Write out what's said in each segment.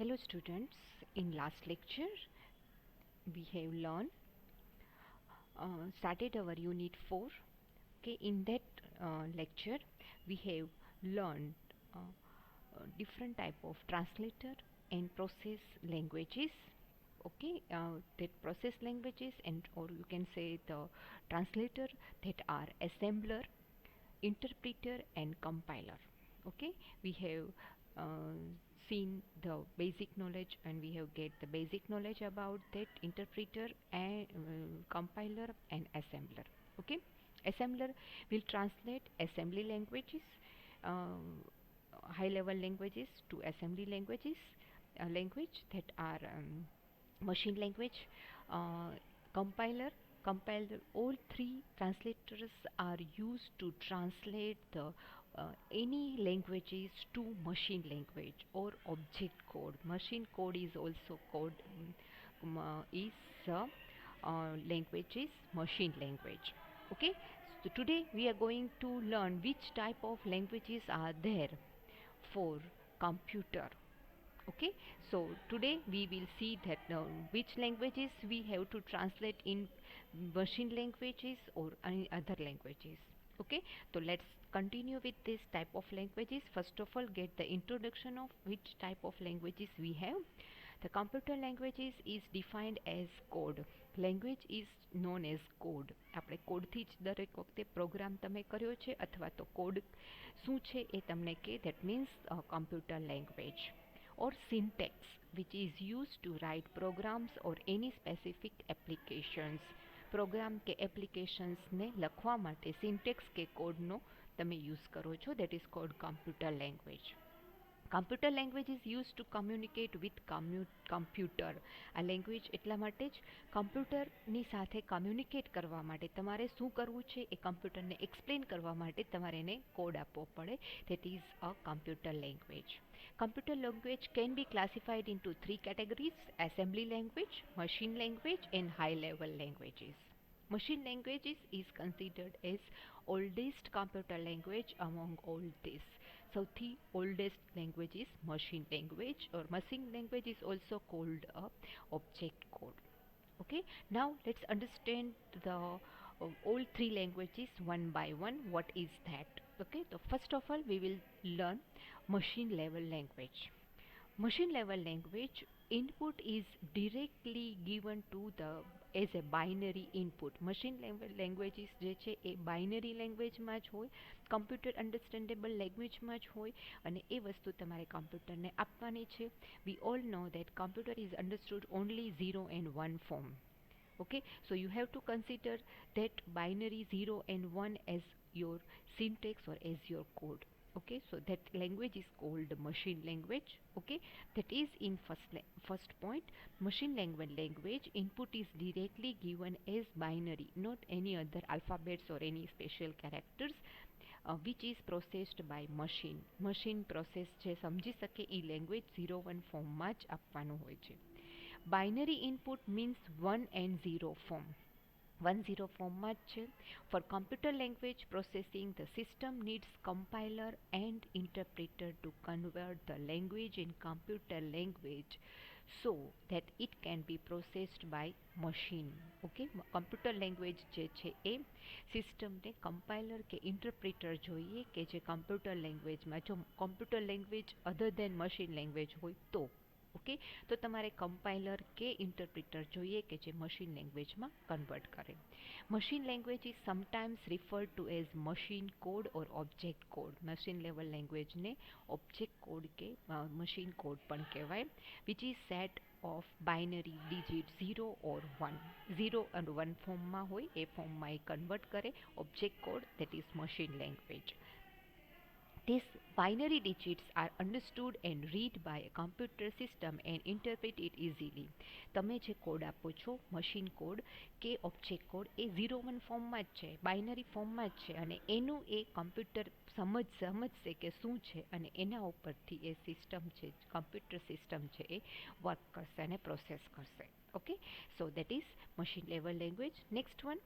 Hello students, in last lecture we have learned started our unit 4. Okay, in that lecture we have learned different type of translator and process languages. Okay, that process languages and or you can say the translator that are assembler, interpreter and compiler. Okay, we have uh, seen the basic knowledge and we have get the basic knowledge about that interpreter and compiler and assembler. Okay, assembler will translate assembly languages, high level languages to assembly languages, language that are machine language. uh, Compiler all three translators are used to translate the any languages to machine language or object code. Machine code is also called is language is machine language. Okay, so today we are going to learn which type of languages are there for computer. Okay, so today we will see that which languages we have to translate in machine languages or any other languages. Okay, so let's continue with this type of languages. First of all, get the introduction of which type of languages we have. The computer languages is defined as code. Language is known as code. આપણે કોડથી જ દરેક વખતે programme તમે કર્યો છે અથવા તો code શું છે એ તમને કે that means computer language or syntax which is used to write programs or any specific applications. Program કે એપ્લિકેશન્સને લખવા માટે સિન્ટેક્સ કે કોડનો તમે યુઝ કરો છો, that is called computer language. Computer language is used to communicate with computer. આ લેંગ્વેજ એટલા માટે જ કમ્પ્યુટરની સાથે કમ્યુનિકેટ કરવા માટે તમારે શું કરવું છે એ કમ્પ્યુટરને એક્સપ્લેન કરવા માટે તમારે એને કોડ આપવો પડે. that is a computer language. Computer language can be classified into three categories: assembly language, machine language and high level languages. Machine languages is considered as oldest computer language among all these. સૌથી oldest language is machine language, or machine language is also called a object code. Okay, now let's understand the all three languages one by one. What is that? Okay, so first of all we will learn machine level language. Machine level language input is directly given to the as a binary input. Machine level languages જે છે એ binary લેંગ્વેજમાં જ હોય, computer understandable લેંગ્વેજમાં જ હોય અને એ વસ્તુ તમારે કમ્પ્યુટરને આપવાની છે. We all know that computer is understood only 0 and 1 form. Okay, so you have to consider that binary 0 and 1 as your syntax or as your code. Okay, so that language is called machine language. Okay, that is in first point. Machine language input is directly given as binary, not any other alphabets or any special characters, which is processed by machine process છે સમજી શકે એ language 0-1 ફોર્મમાં જ આપવાનું હોય છે. Binary input means 1 and 0 form. 1-0 format છે. For computer language processing, the system needs compiler and interpreter to convert the language in computer language so that it can be processed by machine. Okay, computer language જે છે એ સિસ્ટમને compiler કે interpreter જોઈએ કે જે computer લેંગ્વેજમાં, જો computer language અધર દેન machine language હોય તો ઓકે, તો તમારે કમ્પાઇલર કે ઇન્ટરપ્રિટર જોઈએ કે જે મશીન લેંગ્વેજમાં કન્વર્ટ કરે. Machine language is sometimes referred to as machine code or object code. Machine level લેંગ્વેજને ઓબ્જેક્ટ કોડ કે મશીન કોડ પણ કહેવાય, which is set of binary digit 0 or 1. 0 and 1 ફોર્મમાં હોય એ ફોર્મમાં એ કન્વર્ટ કરે. Object code that is machine language. These binary digits are understood and read by a computer system and interpret it easily. તમે જે code આપો છો machine code કે object code એ 0-1 ફોર્મમાં જ છે, બાઇનરી ફોર્મમાં જ છે અને એનું એ કમ્પ્યુટર સમજશે કે શું છે અને એના ઉપરથી એ સિસ્ટમ છે, કમ્પ્યુટર સિસ્ટમ છે, એ વર્ક કરશે અને પ્રોસેસ કરશે. Okay, so that is machine level language. Next one,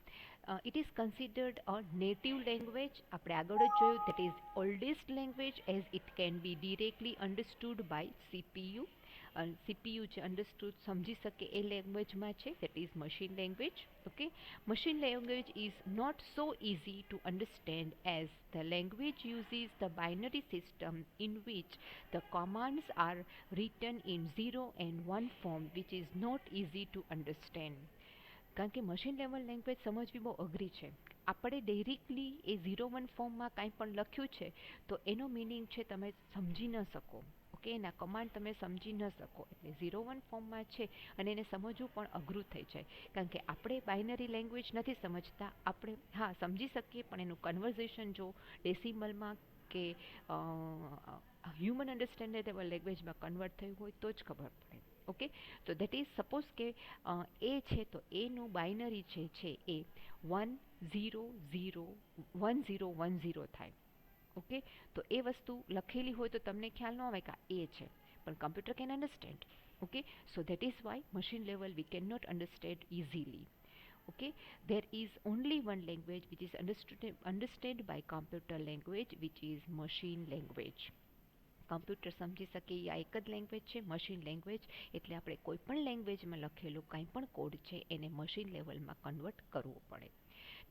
it is considered a native language. આપણે આગળ જ જોયું, that is oldest language as it can be directly understood by CPU. CPU જે understood સમજી શકે એ લેંગ્વેજમાં છે, that is machine language. Okay, machine language is not so easy to understand as the language uses the binary system in which the commands are written in 0 and 1 form, which is not easy to understand. કારણ કે machine level language સમજવી બહુ અઘરી છે. આપણે directly એ 0-1 ફોર્મમાં કાંઈ પણ લખ્યું છે તો એનો મિનિંગ છે તમે સમજી ન શકો. ઓકે, એના કમાન્ડ તમે સમજી ન શકો, એટલે 0-1 ફોર્મમાં છે અને એને સમજવું પણ અઘરું થઈ જાય. કારણ કે આપણે બાઇનરી લેંગ્વેજ નથી સમજતા, આપણે હા સમજી શકીએ પણ એનું કન્વર્ઝેશન જો ડેસિમલમાં કે હ્યુમન અન્ડરસ્ટેન્ડેબલ લેંગ્વેજમાં કન્વર્ટ થયું હોય તો જ ખબર પડે. ઓકે, તો દેટ ઇઝ સપોઝ કે એ છે તો એનું બાઇનરી છે એ 1-0-0-1-0-1-0 થાય. ઓકે, તો એ વસ્તુ લખેલી હોય તો તમને ખ્યાલ ન આવે કે એ છે, પણ computer can understand. Okay, so that is why machine level we can not understand easily. Okay, there is only one language which is understood by computer language, which is machine language. Computer સમજી શકે એ આ એક જ language છે, machine language. એટલે આપણે કોઈ પણ લેંગ્વેજમાં લખેલું કંઈ પણ કોડ છે એને મશીન લેવલમાં કન્વર્ટ કરવો પડે.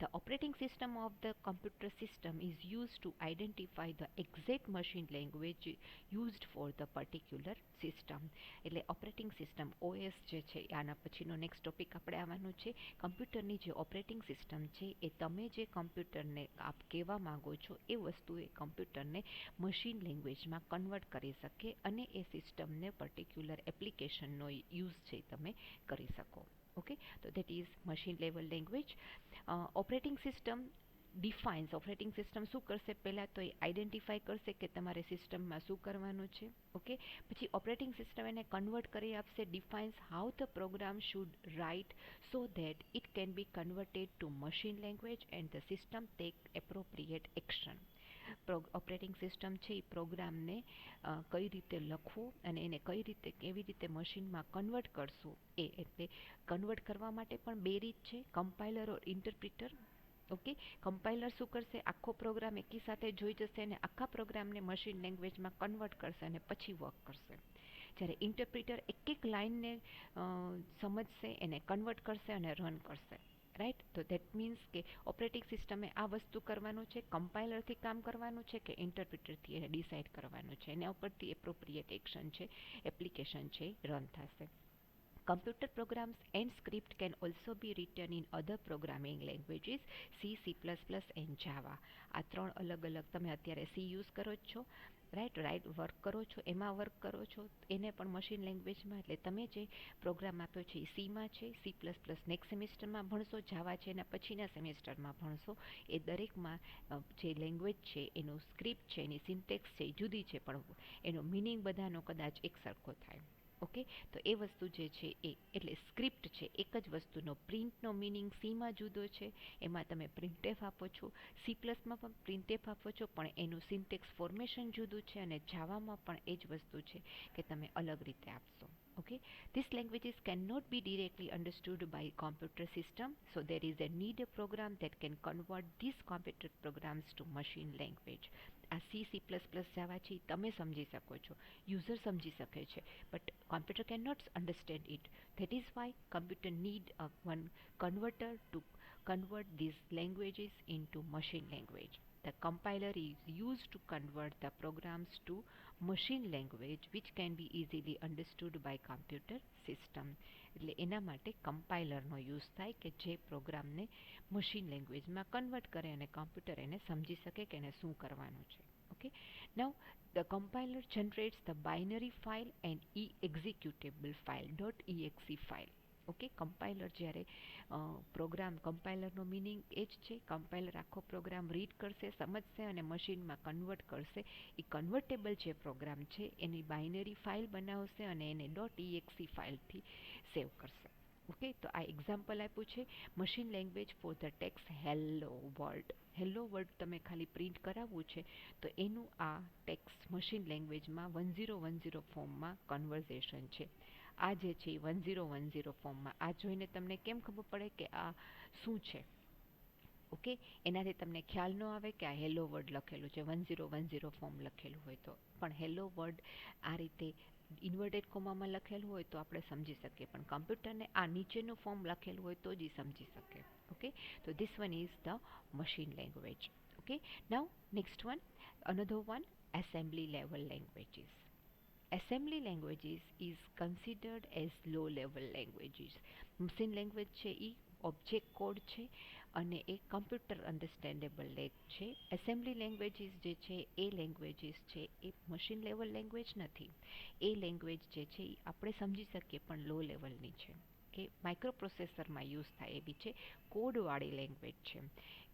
The operating system of the computer system is used to identify the exact machine language used for the particular system. એટલે ઓપરેટિંગ સિસ્ટમ OS જે છે, આના પછીનો નેક્સ્ટ ટોપિક આપણે આવવાનું છે. કમ્પ્યુટરની જે ઓપરેટિંગ સિસ્ટમ છે એ તમે જે કમ્પ્યુટરને આપ કહેવા માંગો છો એ વસ્તુ એ કમ્પ્યુટરને મશીન લેંગ્વેજમાં કન્વર્ટ કરી શકે અને એ સિસ્ટમને પર્ટિક્યુલર એપ્લિકેશનનો યુઝ છે તમે કરી શકો. ઓકે, તો that is machine level language. Operating system defines, operating system શું કરશે, પહેલાં તો એ આઈડેન્ટિફાઈ કરશે કે તમારે સિસ્ટમમાં શું કરવાનું છે. ઓકે, પછી ઓપરેટિંગ સિસ્ટમ એને કન્વર્ટ કરી આપશે, defines how the program should write so that it can be converted to machine language and the system take appropriate action. Operating system છે એ પ્રોગ્રામને કઈ રીતે લખવું અને એને કેવી રીતે મશીનમાં કન્વર્ટ કરશું એ, એટલે કન્વર્ટ કરવા માટે પણ બે રીત છે, કમ્પાઇલર ઓર ઇન્ટરપ્રિટર. ઓકે, કમ્પાઇલર શું કરશે, આખો પ્રોગ્રામ એકી સાથે જોઈ જશે અને આખા પ્રોગ્રામને મશીન લેંગ્વેજમાં કન્વર્ટ કરશે અને પછી વર્ક કરશે. જ્યારે ઇન્ટરપ્રિટર એક એક લાઇનને સમજશે, એને કન્વર્ટ કરશે અને રન કરશે. રાઈટ, તો દેટ મીન્સ કે ઓપરેટિંગ સિસ્ટમે આ વસ્તુ કરવાનું છે, કમ્પાઇલરથી કામ કરવાનું છે કે ઇન્ટરપ્રિટરથી એને ડિસાઇડ કરવાનું છે, એના ઉપરથી એપ્રોપ્રિએટ એક્શન છે, એપ્લિકેશન છે રન થશે. Computer programs and script can also be written in other programming languages, C, C++ and Java. આ ત્રણ અલગ અલગ, તમે અત્યારે C યુઝ કરો છો, રાઈટ વર્ક કરો છો, એમાં વર્ક કરો છો, એને પણ મશીન લેંગ્વેજમાં. એટલે તમે જે પ્રોગ્રામ આપ્યો છે એ સીમાં છે, C++ નેક્સ્ટ સેમિસ્ટરમાં ભણશો, જાવા છે એના પછીના સેમિસ્ટરમાં ભણશો. એ દરેકમાં જે લેંગ્વેજ છે એનું સ્ક્રિપ્ટ છે, એની સિન્ટેક્સ છે એ જુદી છે, પણ એનો મિનિંગ બધાનો કદાચ એક સરખો થાય. ઓકે, તો એ વસ્તુ જે છે એ, એટલે સ્ક્રિપ્ટ છે એક જ વસ્તુનો, પ્રિન્ટનો મિનિંગ સીમાં જુદો છે, એમાં તમે પ્રિન્ટેફ આપો છો, C++માં પણ પ્રિન્ટેફ આપો છો પણ એનું સિન્ટેક્સ ફોર્મેશન જુદું છે, અને જાવામાં પણ એ જ વસ્તુ છે કે તમે અલગ રીતે આપશો. Okay, these languages cannot be directly understood by computer system, so there is a need a program that can convert these computer programs to machine language. આ C, C++, જાવા છે તમે સમજી શકો છો, યુઝર સમજી શકે છે, but computer cannot understand it. That is why computer need a one converter to convert these languages into machine language. The compiler is used to convert the programs to machine language which can be easily understood by computer system. એટલે એના માટે કમ્પાઇલરનો use થાય કે જે પ્રોગ્રામને machine લેંગ્વેજમાં convert કરે અને કમ્પ્યુટર એને સમજી શકે કે એને શું કરવાનું છે. Okay, now the compiler generates the binary file and executable file .exe file. Okay, compiler જ્યારે પ્રોગ્રામ, કમ્પાઇલરનો મિનિંગ એ જ છે, કમ્પાઇલર આખો પ્રોગ્રામ રીડ કરશે, સમજશે અને મશીનમાં કન્વર્ટ કરશે. એ કન્વર્ટેબલ જે પ્રોગ્રામ છે એની બાઇનરી ફાઇલ બનાવશે અને એને .exe ફાઇલથી સેવ કરશે. ઓકે, તો આ એક્ઝામ્પલ આપ્યું છે machine language for the text hello world. Hello word તમે ખાલી પ્રિન્ટ કરાવવું છે તો એનું આ ટેક્સ્ટ મશીન લેંગ્વેજમાં 1010 ફોર્મમાં કન્વર્ઝેશન છે. આ જે છે 1010 ફોર્મમાં આ જોઈને તમને કેમ ખબર પડે કે આ શું છે? ઓકે, એનાથી તમને ખ્યાલ ન આવે કે આ હેલો વર્ડ લખેલું છે 1010 ફોર્મ લખેલું હોય તો. પણ હેલો વર્ડ આ રીતે ઇન્વર્ટેડ કોમામાં લખેલું હોય તો આપણે સમજી શકીએ, પણ કમ્પ્યુટરને આ નીચેનું ફોર્મ લખેલું હોય તો જ સમજી શકે. Okay, so this one is the machine language. Okay, now next one, another one, assembly level languages. Assembly languages is considered as low level languages. Machine language છે એ ઓબ્જેક્ટ કોડ છે અને એ કમ્પ્યુટર અન્ડરસ્ટેન્ડેબલ છે. Assembly languages જે છે એ languages છે એ machine level language નથી. એ language જે છે એ આપણે સમજી શકીએ પણ લો લેવલની છે, કે માઇક્રો પ્રોસેસરમાં યુઝ થાય એવી છે, કોડવાળી લેંગ્વેજ છે.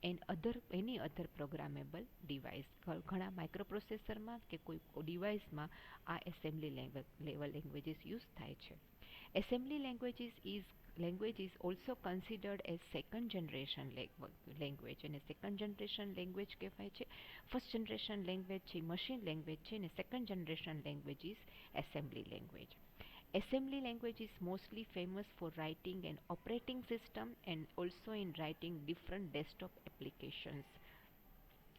એની અધર પ્રોગ્રામેબલ ડિવાઇસ, ઘણા માઇક્રો પ્રોસેસરમાં કે કોઈ ડિવાઇસમાં આ એસેમ્બલી લેવલ લેંગ્વેજીસ યુઝ થાય છે. Assembly language is also considered as second generation language, અને સેકન્ડ જનરેશન લેંગ્વેજ કહેવાય છે. ફર્સ્ટ જનરેશન લેંગ્વેજ છે મશીન લેંગ્વેજ છે, અને second generation language is assembly language. Assembly language is mostly famous for writing an operating system and also in writing different desktop applications.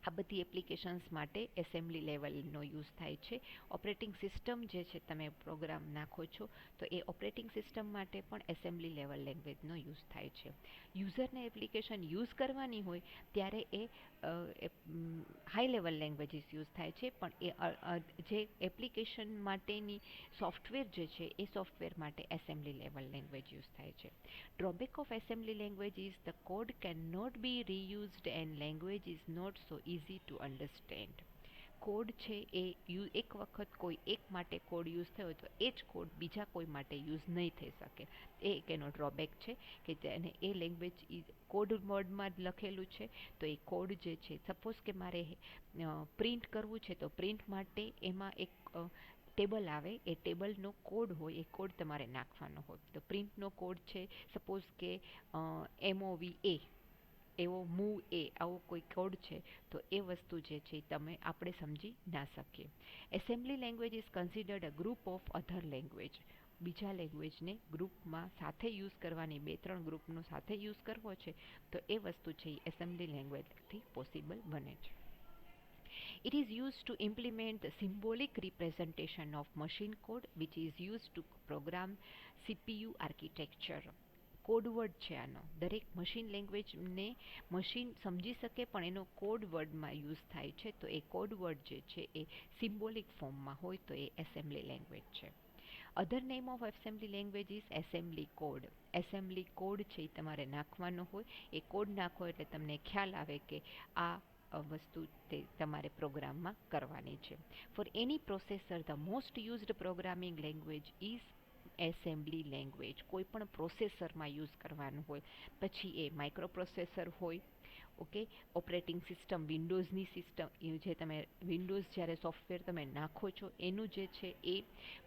આ બધી applications માટે assembly લેવલનો use થાય છે. Operating system જે છે તમે પ્રોગ્રામ નાખો છો તો એ ઓપરેટિંગ સિસ્ટમ માટે પણ એસેમ્બલી લેવલ લેંગ્વેજનો યુઝ થાય છે. યુઝરને એપ્લિકેશન યુઝ કરવાની હોય ત્યારે એ હાઈ લેવલ લેંગ્વેજીસ યુઝ થાય છે, પણ એ જે એપ્લિકેશન માટેની સોફ્ટવેર જે છે એ સોફ્ટવેર માટે એસેમ્બલી લેવલ લેંગ્વેજ યુઝ થાય છે. Drawback of assembly language is the code can not be reused and language is not so easy to understand. Code છે એ એક વખત કોઈ એક માટે કોડ યુઝ થયો તો એ જ કોડ બીજા કોઈ માટે યુઝ નહીં થઈ શકે. એ એક એનો ડ્રોબેક છે કે તેને એ લેંગ્વેજ કોડ મોડમાં જ લખેલું છે તો એ કોડ જે છે, સપોઝ કે મારે પ્રિન્ટ કરવું છે તો પ્રિન્ટ માટે એમાં એક ટેબલ આવે, એ ટેબલનો કોડ હોય, એ કોડ તમારે નાખવાનો હોય. તો પ્રિન્ટનો કોડ છે સપોઝ કે MOVA, એવો મૂવ એ આવો કોઈ કોડ છે તો એ વસ્તુ જે છે તમે આપણે સમજી ના શકીએ. Assembly language is considered a group of other language. બીજા લેંગ્વેજને ગ્રુપમાં સાથે યુઝ કરવાની, 2-3 ગ્રુપનો સાથે યુઝ કરવો છે તો એ વસ્તુ છે એ એસેમ્બલી લેંગ્વેજથી પોસિબલ બને છે. It is used to implement the symbolic representation of machine code which is used to program CPU architecture. Codeword છે આનો. દરેક મશીન લેંગ્વેજને મશીન સમજી શકે પણ એનો કોડવર્ડમાં યુઝ થાય છે, તો એ કોડવર્ડ જે છે એ સિમ્બોલિક ફોર્મમાં હોય તો એ એસેમ્બલી લેંગ્વેજ છે. Other name of assembly language is assembly code. Assembly code છે એ તમારે નાખવાનો હોય, એ કોડ નાખો એટલે તમને ખ્યાલ આવે કે આ વસ્તુ તે તમારે પ્રોગ્રામમાં કરવાની છે. For any processor the most used programming language is assembly language. કોઈ પણ પ્રોસેસરમાં યુઝ કરવાનું હોય, પછી એ માઇક્રો પ્રોસેસર હોય, ઓકે, ઓપરેટિંગ સિસ્ટમ વિન્ડોઝની સિસ્ટમ, જે તમે વિન્ડોઝ જ્યારે સોફ્ટવેર તમે નાખો છો એનું જે છે એ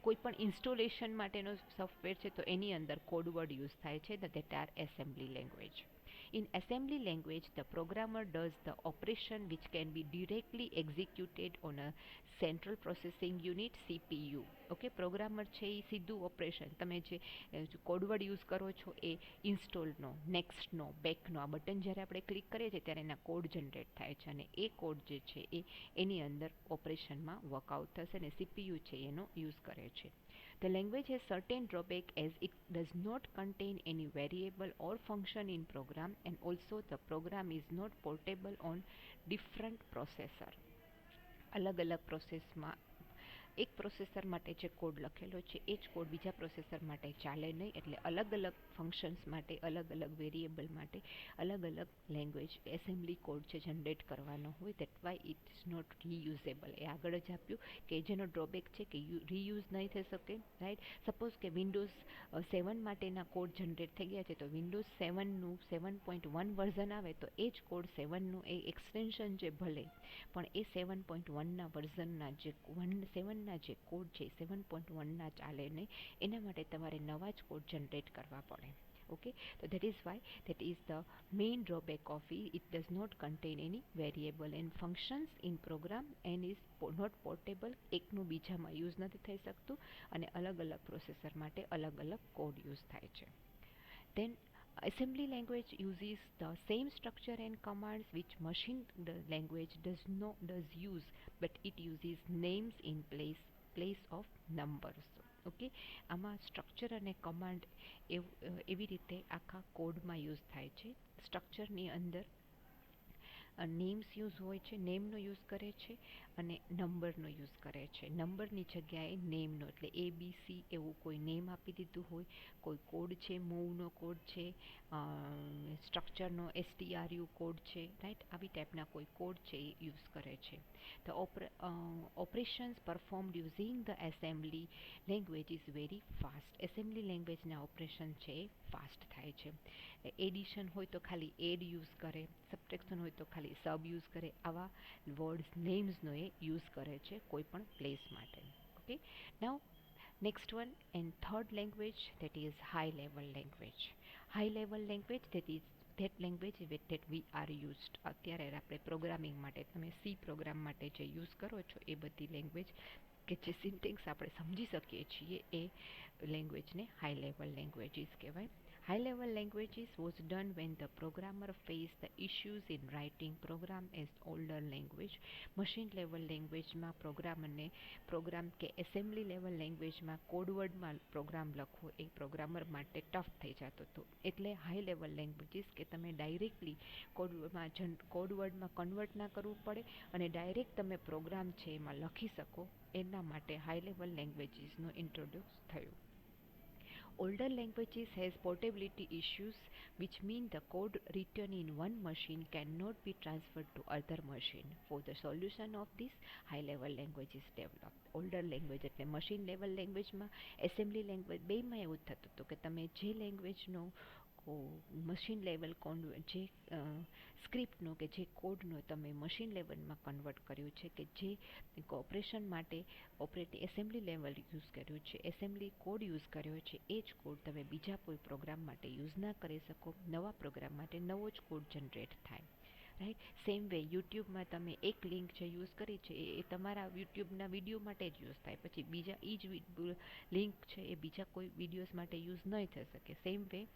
કોઈ પણ ઇન્સ્ટોલેશન માટેનો સોફ્ટવેર છે તો એની અંદર કોડવર્ડ યુઝ થાય છે, that R assembly language. In assembly language, the programmer does the operation which can be directly executed on a central processing unit CPU. Okay, programmer છે એ સીધું ઓપરેશન, તમે જે કોડવર્ડ યુઝ કરો છો એ ઇન્સ્ટોલનો, નેક્સ્ટનો, બેકનો, આ બટન જ્યારે આપણે ક્લિક કરીએ છીએ ત્યારે એના કોડ જનરેટ થાય છે અને એ કોડ જે છે એ એની અંદર ઓપરેશનમાં વર્કઆઉટ થશે અને CPU છે એનો યુઝ કરે છે. The language has certain drawback as it does not contain any variable or function in program, and also the program is not portable on different processor. અલગ અલગ પ્રોસેસમાં એક પ્રોસેસર માટે જે કોડ લખેલો છે એ જ કોડ બીજા પ્રોસેસર માટે ચાલે નહીં, એટલે અલગ અલગ ફંક્શન્સ માટે, અલગ અલગ વેરિયેબલ માટે અલગ અલગ લેંગ્વેજ એસેમ્બલી કોડ છે જનરેટ કરવાનો હોય. That why it is not reusable. એ આગળ જ આપ્યું કે જેનો ડ્રોબેક છે કે રીયુઝ નહીં થઈ શકે, રાઈટ. સપોઝ કે વિન્ડોઝ 7 માટેના કોડ જનરેટ થઈ ગયા છે તો વિન્ડોઝ 7નું 7.1 વર્ઝન આવે તો એ જ કોડ 7નું એ એક્સટેન્શન છે ભલે, પણ એ 7.1ના વર્ઝનના જે 7ના જે કોડ છે 7.1ના ચાલે નહીં, એના માટે તમારે નવા જ કોડ જનરેટ કરવા પડે. Okay, so that is why that is the main drawback of it. It does not contain any variable and functions in program and is not portable. એકનું બીજામાં યુઝ નથી થઈ શકતું અને અલગ અલગ પ્રોસેસર માટે અલગ અલગ કોડ યુઝ થાય છે. Then assembly language uses the same structure and commands which machine language does use, but it uses names in place of numbers. Okay, આમાં સ્ટ્રક્ચર અને કમાન્ડ એવી રીતે આખા કોડમાં યુઝ થાય છે. સ્ટ્રક્ચરની અંદર નેમ્સ યુઝ હોય છે, નેમનો યુઝ કરે છે અને નંબરનો યુઝ કરે છે. નંબરની જગ્યાએ નેમનો, એટલે ABC એવું કોઈ નેમ આપી દીધું હોય, કોઈ કોડ છે, મૂવનો કોડ છે, સ્ટ્રક્ચરનો STRU કોડ છે, રાઈટ, આવી ટાઈપના કોઈ કોડ છે એ યુઝ કરે છે. The operations performed using the assembly language is very fast. Assembly લેંગ્વેજના ઓપરેશન છે એ ફાસ્ટ થાય છે. એડિશન હોય તો ખાલી એડ યુઝ કરે, સબટ્રેક્શન હોય તો ખાલી સબ યુઝ કરે. આવા વર્ડ્સ નેમ્સનો એ યુઝ કરે છે કોઈ પણ પ્લેસ માટે. Okay, now next one and third language, that is high level language. High level language, that language that we are used. અત્યારે આપણે પ્રોગ્રામિંગ માટે તમે સી પ્રોગ્રામ માટે જે યુઝ કરો છો એ બધી લેંગ્વેજ કે જે સિન્ટેક્સ આપણે સમજી શકીએ છીએ એ લેંગ્વેજને હાઈ લેવલ લેંગ્વેજીસ કહેવાય. High level languages was done when the programmer faced the issues in writing program as older language. Machine level લેંગ્વેજમાં પ્રોગ્રામરને પ્રોગ્રામ કે એસેમ્બલી લેવલ લેંગ્વેજમાં કોડવર્ડમાં પ્રોગ્રામ લખવો એ પ્રોગ્રામર માટે ટફ થઈ જતો હતો. એટલે હાઈ લેવલ લેંગ્વેજીસ કે તમે ડાયરેક્ટલી કોડવર્ડમાં કન્વર્ટ ના કરવું પડે અને ડાયરેક્ટ તમે પ્રોગ્રામ છે એમાં લખી શકો, એના માટે હાઈ લેવલ લેંગ્વેજીસનો ઇન્ટ્રોડ્યુસ થયો. Older languages has portability issues, which mean the code written in one machine cannot be transferred to other machine. For the solution of this, high-level language is developed. Older language એટલે machine level languageમાં assembly language બેયમાં એવું જ થતું હતું કે તમે જે લેંગ્વેજનો machine level જે સ્ક્રિપ્ટનો કે જે કોડનો તમે મશીન લેવલમાં કન્વર્ટ કર્યું છે કે જે ઓપરેશન માટે એસેમ્બલી લેવલ યુઝ કર્યું છે, એસેમ્બલી કોડ યુઝ કર્યો છે, એ જ કોડ તમે બીજા કોઈ પ્રોગ્રામ માટે યુઝ ના કરી શકો. નવા પ્રોગ્રામ માટે નવો જ કોડ જનરેટ થાય, રાઈટ. સેમ વે યુટ્યુબમાં તમે એક લિંક જે યુઝ કરી છે એ તમારા યુટ્યુબના વિડીયો માટે જ યુઝ થાય, પછી બીજા એ જ લિંક છે એ બીજા કોઈ વિડીયોઝ માટે યુઝ નહીં થઈ શકે. સેમ વે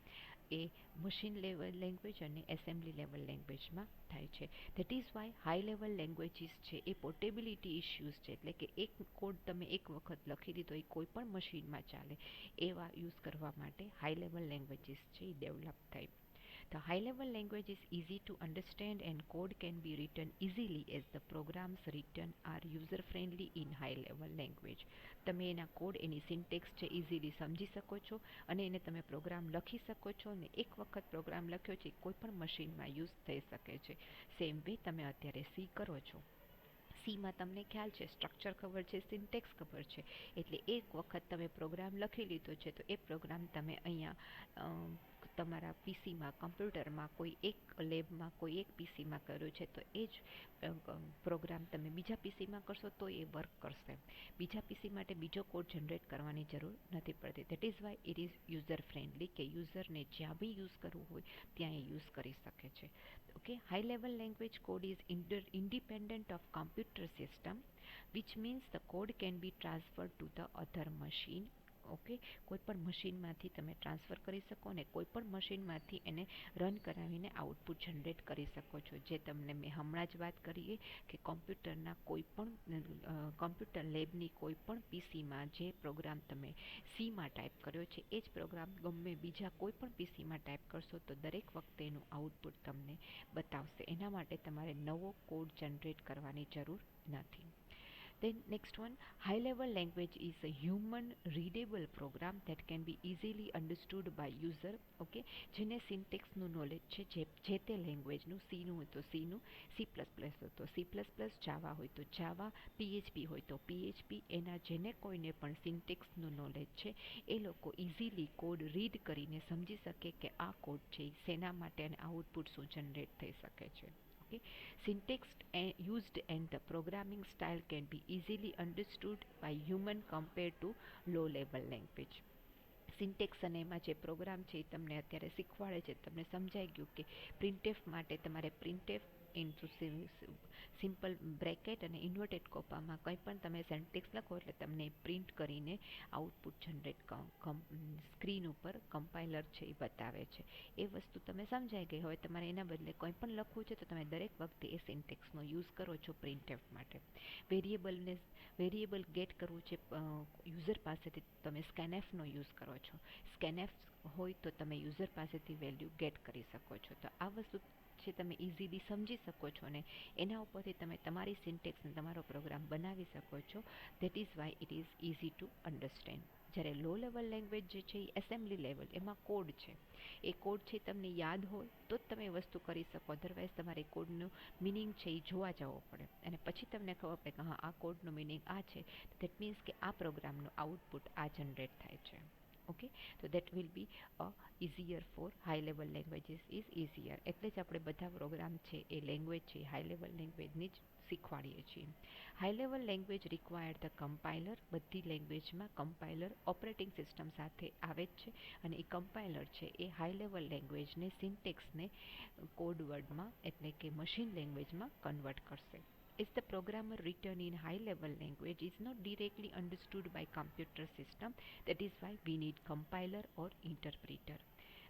એ મશીન લેવલ લેંગ્વેજ અને એસેમ્બલી લેવલ લેંગ્વેજમાં થાય છે. That is why high level languages છે એ પોર્ટેબિલિટી ઇશ્યુઝ છે, એટલે કે એક કોડ તમે એક વખત લખી દીધો એ કોઈ પણ મશીનમાં ચાલે એવા યુઝ કરવા માટે હાઈ લેવલ લેંગ્વેજીસ છે એ ડેવલપ થાય. The high-level language is easy to understand and code can be written easily as the programs written are user-friendly in high-level language. તમે એના કોડ, એની સિન્ટેક્સ છે ઇઝીલી સમજી શકો છો અને એને તમે પ્રોગ્રામ લખી શકો છો અને એક વખત પ્રોગ્રામ લખ્યો છે કોઈ પણ મશીનમાં યુઝ થઈ શકે છે. સેમ વે તમે અત્યારે સી કરો છો, સીમાં તમને ખ્યાલ છે, સ્ટ્રક્ચર ખબર છે, સિન્ટેક્સ ખબર છે, એટલે એક વખત તમે પ્રોગ્રામ લખી લીધો છે તો એ પ્રોગ્રામ તમે અહીંયા તમારા પીસીમાં, કમ્પ્યુટરમાં, કોઈ એક લેબમાં, કોઈ એક પીસીમાં કર્યો છે તો એ જ પ્રોગ્રામ તમે બીજા પીસીમાં કરશો તો એ વર્ક કરશે. બીજા પીસી માટે બીજો કોડ જનરેટ કરવાની જરૂર નથી પડતી. That is why it is user friendly, કે યુઝરને જ્યાં બી યુઝ કરવું હોય ત્યાં એ યુઝ કરી શકે છે. Okay, high level language code is independent of computer system, which means the code can be transferred to the other machine. Okay, કોઈ પણ મશીનમાંથી તમે ટ્રાન્સફર કરી શકો અને કોઈ પણ મશીનમાંથી એને રન કરાવીને આઉટપુટ જનરેટ કરી શકો છો. જે તમને મેં હમણાં જ વાત કરીએ કે કોમ્પ્યુટરના કોઈ પણ કોમ્પ્યુટર લેબની કોઈ પણ પીસીમાં જે પ્રોગ્રામ તમે સીમાં ટાઈપ કર્યો છે એ જ પ્રોગ્રામ ગમે બીજા કોઈ પણ પીસીમાં ટાઈપ કરશો તો દરેક વખતે એનું આઉટપુટ તમને બતાવશે. એના માટે તમારે નવો કોડ જનરેટ કરવાની જરૂર નથી. Then next one, high level language is a human readable program that can be easily understood by user. Okay, જેને સિન્ટેક્સનું નોલેજ છે, જે તે લેંગ્વેજનું, સીનું હોય તો સીનું, C++ હોય તો C++, જાવા હોય તો જાવા, PHP હોય તો PHP, એના જેને કોઈને પણ સિન્ટેક્સનું નોલેજ છે એ લોકો ઇઝીલી કોડ રીડ કરીને સમજી શકે કે આ કોડ છે શેના માટે અને આઉટપુટ શું જનરેટ થઈ શકે છે. Okay. Syntax used and the programming style can be easily understood by human compared to low level language. Syntax અને એમાં જે પ્રોગ્રામ છે એ તમને અત્યારે શીખવાડે છે. તમને સમજાઈ ગયું કે પ્રિન્ટએફ માટે તમારે પ્રિન્ટએફ ઇન્ટુ સિમ્પલ બ્રેકેટ અને ઇન્વર્ટેડ કોપામાં કંઈ પણ તમે સિન્ટેક્સ લખો એટલે તમને પ્રિન્ટ કરીને આઉટપુટ જનરેટ સ્ક્રીન ઉપર કમ્પાઇલર છે એ બતાવે છે. એ વસ્તુ તમે સમજાઈ ગઈ. હવે તમારે એના બદલે કંઈ પણ લખવું છે તો તમે દરેક વખતે એ સિન્ટેક્સનો યુઝ કરો છો પ્રિન્ટએફ માટે. વેરિયેબલ ગેટ કરવું છે યુઝર પાસેથી, તમે સ્કેનએફનો યુઝ કરો છો. સ્કેનએફ હોય તો તમે યુઝર પાસેથી વેલ્યુ ગેટ કરી શકો છો. તો આ વસ્તુ છે તમે ઇઝીલી સમજી શકો છો ને એના ઉપરથી તમે તમારી સિન્ટેક્સને તમારો પ્રોગ્રામ બનાવી શકો છો. That is why it is easy to understand. જ્યારે લો લેવલ લેંગ્વેજ જે છે એ એસેમ્બલી લેવલ, એમાં કોડ છે. એ કોડ છે તમને યાદ હોય તો જ તમે એ વસ્તુ કરી શકો, અધરવાઇઝ તમારે કોડનું મિનિંગ છે એ જોવા જવો પડે અને પછી તમને ખબર પડે કે હા આ કોડનું મિનિંગ આ છે. દેટ મીન્સ કે આ પ્રોગ્રામનું આઉટપુટ આ જનરેટ થાય છે. ઓકે, તો that will be easier for high level languages is easier. એટલે જ આપણે બધા પ્રોગ્રામ છે એ લેંગ્વેજ છે હાઈ લેવલ લેંગ્વેજની જ શીખવાડીએ છીએ. High level language required the compiler. બધી લેંગ્વેજમાં કમ્પાઇલર ઓપરેટિંગ સિસ્ટમ સાથે આવે જ છે અને એ કમ્પાઇલર છે એ હાઈ લેવલ લેંગ્વેજને સિન્ટેક્સને કોડ વર્ડમાં એટલે કે મશીન લેંગ્વેજમાં કન્વર્ટ કરશે. Is the programmer written in high level language is not directly understood by computer system. That is why we need compiler or interpreter.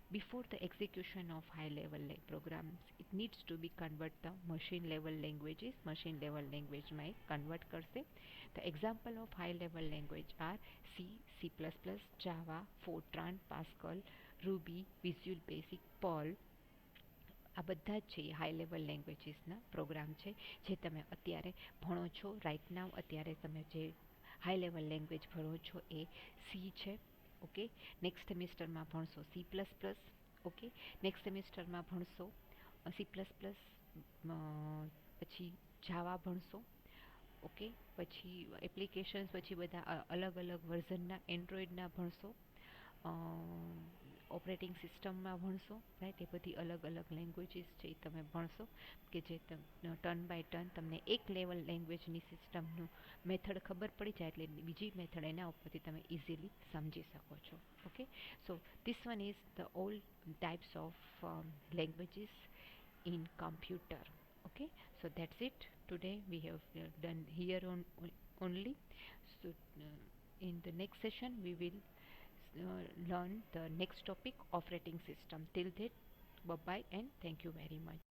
Before the execution of high level programs, it needs to be convert the machine level languages. Machine level language में convert करते. The example of high level language are C, C++, Java, Fortran, Pascal, Ruby, Visual Basic, Perl. આ બધા જ છે high level લેંગ્વેજીસના programme છે જે તમે અત્યારે ભણો છો. રાઇટ નાવ અત્યારે તમે જે હાઈ લેવલ લેંગ્વેજ ભણો છો એ સી છે. ઓકે, નેક્સ્ટ સેમિસ્ટરમાં ભણશો C++. ઓકે, નેક્સ્ટ સેમિસ્ટરમાં ભણશો C++, પછી જાવા ભણશો. ઓકે, પછી એપ્લિકેશન્સ પછી બધા અલગ અલગ વર્ઝનના એન્ડ્રોઈડના ભણશો, ઓપરેટિંગ સિસ્ટમમાં ભણશો. રાઈટ, એ બધી અલગ અલગ લેંગ્વેજીસ છે એ તમે ભણશો કે જે ટર્ન બાય ટર્ન તમને એક લેવલ લેંગ્વેજની સિસ્ટમનું મેથડ ખબર પડી જાય એટલે બીજી મેથડ એના ઉપરથી તમે ઇઝીલી સમજી શકો છો. Okay, so this one is the all types of languages in computer. Okay, so that's it. Today we have done here on only. So in the next session we will learn the next topic, operating system. Till then, bye bye and thank you very much.